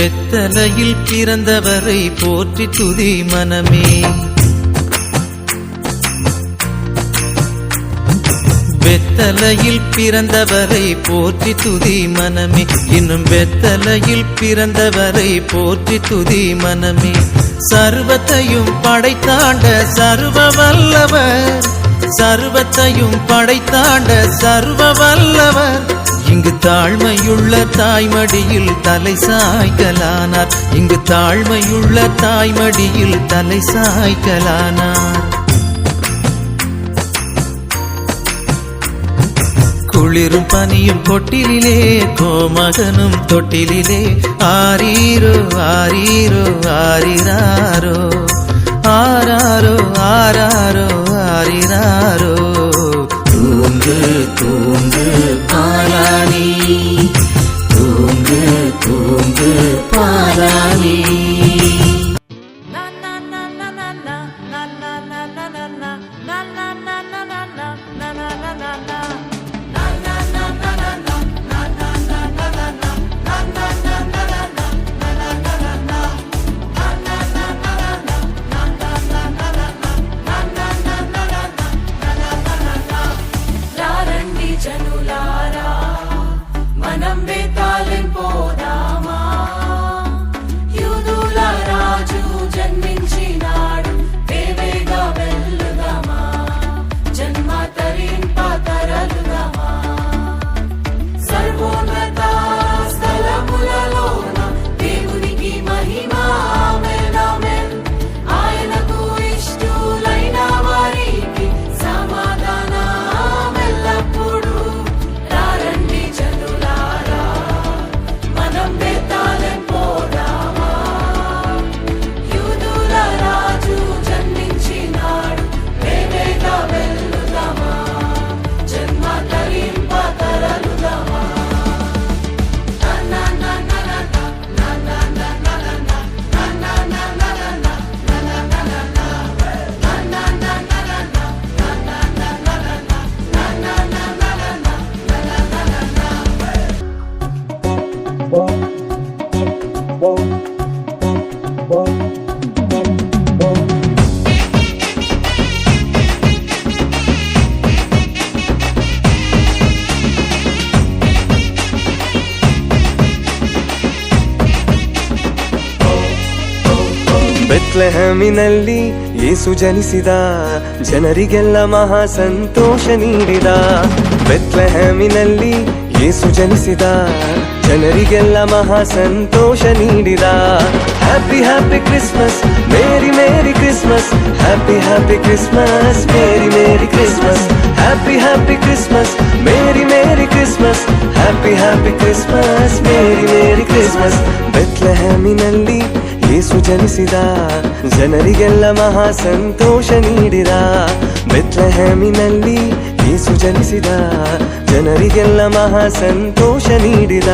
வெத்தலையில் பிறந்தவரை போற்றி துதி மனமே. வெத்தலையில் பிறந்தவரை போற்றி துதி மனமே. இன்னும் வெத்தலையில் பிறந்தவரை போற்றி துதி மனமே. சர்வத்தையும் படைத்தாண்ட சர்வ வல்லவர், சர்வத்தையும் படைத்தாண்ட சர்வ வல்லவர். இங்கு தாழ்மையுள்ள தாய்மடியில் தலை சாய்க்கலானார். இங்கு தாழ்மையுள்ள தாய்மடியில் தலை சாய்க்கலானார். குளிரும் பனியும் கொட்டிலே, கோமகனும் தொட்டிலே. ஆரீரோ ஆரீரோ ஆரிராரோ, ஆராரோ ஆராரோ ஆரிராரோ. தூங்கு தூங்கு பாலானி, தூங்கு தூங்கு பாலானி. ಬೆತ್ಲೆಹೇಮಿನಲ್ಲಿ ಯೇಸು ಜನಿಸಿದ, ಜನರಿಗೆಲ್ಲ ಮಹಾ ಸಂತೋಷ ನೀಡಿದ. ಬೆತ್ಲೆಹೇಮಿನಲ್ಲಿ ಯೇಸು ಜನಿಸಿದ, ಜನರಿಗೆಲ್ಲ ಮಹಾ ಸಂತೋಷ ನೀಡಿದ. Happy happy Christmas, merry merry Christmas. Happy happy Christmas, merry merry Christmas. Happy happy Christmas, merry merry Christmas. Happy happy Christmas, merry merry Christmas. ಬೆತ್ಲೆಹೇಮಿನಲ್ಲಿ ಯೇಸು ಜನಿಸಿದ, ಜನರಿಗೆಲ್ಲ ಮಹಾ ಸಂತೋಷ ನೀಡಿದ. ಬೆತ್ಲೆಹೇಮಿನಲ್ಲಿ ಯೇಸು ಜನಿಸಿದ, ಜನರಿಗೆಲ್ಲ ಮಹಾ ಸಂತೋಷ ನೀಡಿದ.